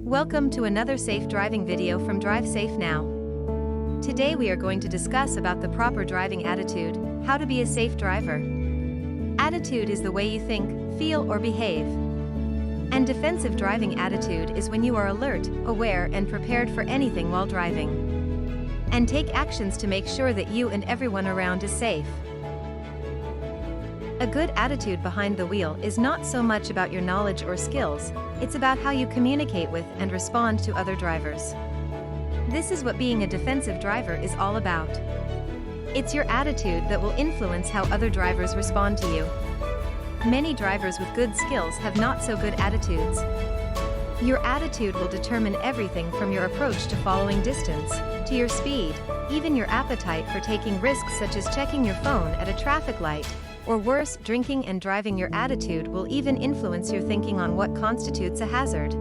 Welcome to another safe driving video from Drive Safe Now. Today we are going to discuss about the proper driving attitude, how to be a safe driver. Attitude is the way you think, feel or behave. And defensive driving attitude is when you are alert, aware and prepared for anything while driving. And take actions to make sure that you and everyone around is safe. A good attitude behind the wheel is not so much about your knowledge or skills, it's about how you communicate with and respond to other drivers. This is what being a defensive driver is all about. It's your attitude that will influence how other drivers respond to you. Many drivers with good skills have not so good attitudes. Your attitude will determine everything from your approach to following distance, to your speed, even your appetite for taking risks such as checking your phone at a traffic light. Or worse, drinking and driving. Your attitude will even influence your thinking on what constitutes a hazard.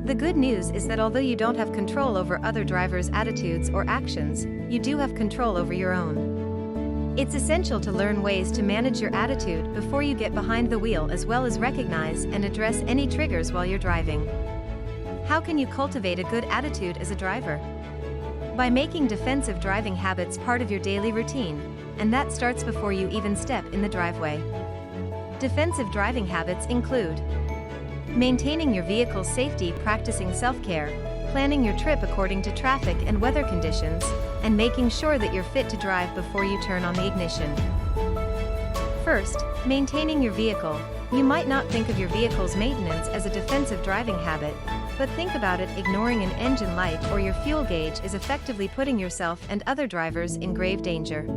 The good news is that although you don't have control over other drivers' attitudes or actions, you do have control over your own. It's essential to learn ways to manage your attitude before you get behind the wheel, as well as recognize and address any triggers while you're driving. How can you cultivate a good attitude as a driver? By making defensive driving habits part of your daily routine, and that starts before you even step in the driveway. Defensive driving habits include maintaining your vehicle's safety, practicing self-care, planning your trip according to traffic and weather conditions, and making sure that you're fit to drive before you turn on the ignition. First, maintaining your vehicle. You might not think of your vehicle's maintenance as a defensive driving habit, but think about it. Ignoring an engine light or your fuel gauge is effectively putting yourself and other drivers in grave danger.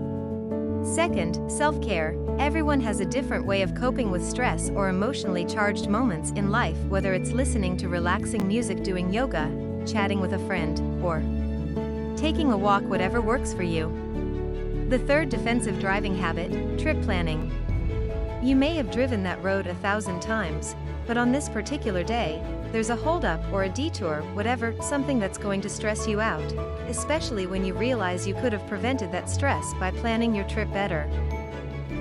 Second, self-care. Everyone has a different way of coping with stress or emotionally charged moments in life, whether it's listening to relaxing music, doing yoga, chatting with a friend, or taking a walk. Whatever works for you. The third defensive driving habit, trip planning. You may have driven that road 1,000 times, but on this particular day, there's a holdup or a detour, whatever, something that's going to stress you out, especially when you realize you could have prevented that stress by planning your trip better.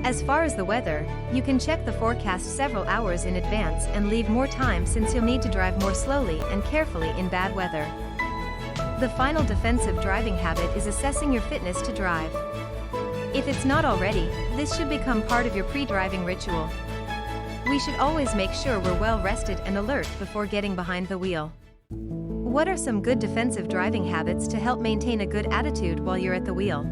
As far as the weather, you can check the forecast several hours in advance and leave more time, since you'll need to drive more slowly and carefully in bad weather. The final defensive driving habit is assessing your fitness to drive. If it's not already, this should become part of your pre-driving ritual. We should always make sure we're well rested and alert before getting behind the wheel. What are some good defensive driving habits to help maintain a good attitude while you're at the wheel?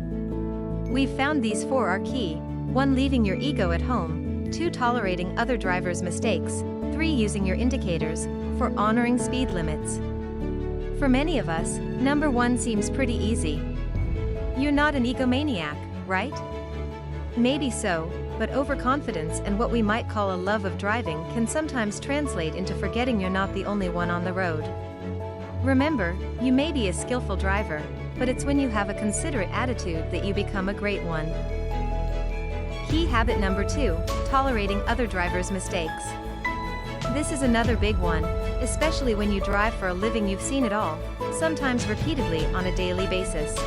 We've found these 4 are key. 1. Leaving your ego at home. 2. Tolerating other drivers' mistakes. 3. Using your indicators. 4. Honoring speed limits. For many of us, number 1 seems pretty easy. You're not an egomaniac, right? Maybe so, but overconfidence and what we might call a love of driving can sometimes translate into forgetting you're not the only one on the road. Remember, you may be a skillful driver, but it's when you have a considerate attitude that you become a great one. Key habit number 2, tolerating other drivers' mistakes. This is another big one, especially when you drive for a living. You've seen it all, sometimes repeatedly on a daily basis.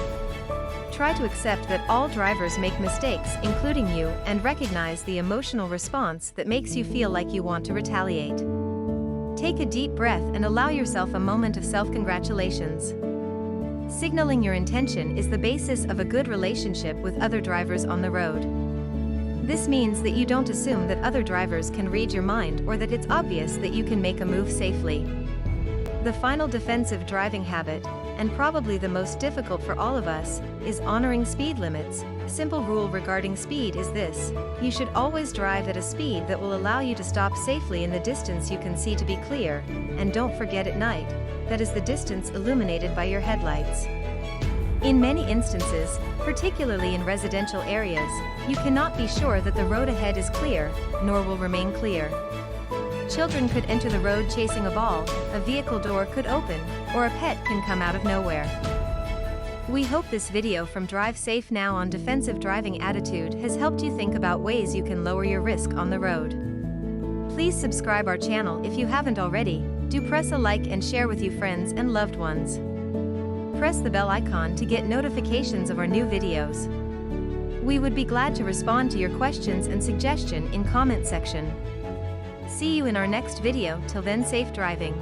Try to accept that all drivers make mistakes, including you, and recognize the emotional response that makes you feel like you want to retaliate. Take a deep breath and allow yourself a moment of self-congratulations. Signaling your intention is the basis of a good relationship with other drivers on the road. This means that you don't assume that other drivers can read your mind, or that it's obvious that you can make a move safely. The final defensive driving habit, and probably the most difficult for all of us, is honoring speed limits. A simple rule regarding speed is this: you should always drive at a speed that will allow you to stop safely in the distance you can see to be clear, and don't forget at night, that is the distance illuminated by your headlights. In many instances, particularly in residential areas, you cannot be sure that the road ahead is clear, nor will remain clear. Children could enter the road chasing a ball, a vehicle door could open, or a pet can come out of nowhere. We hope this video from Drive Safe Now on defensive driving attitude has helped you think about ways you can lower your risk on the road. Please subscribe our channel if you haven't already. Do press a like and share with your friends and loved ones. Press the bell icon to get notifications of our new videos. We would be glad to respond to your questions and suggestion in comment section. See you in our next video. Till then, safe driving.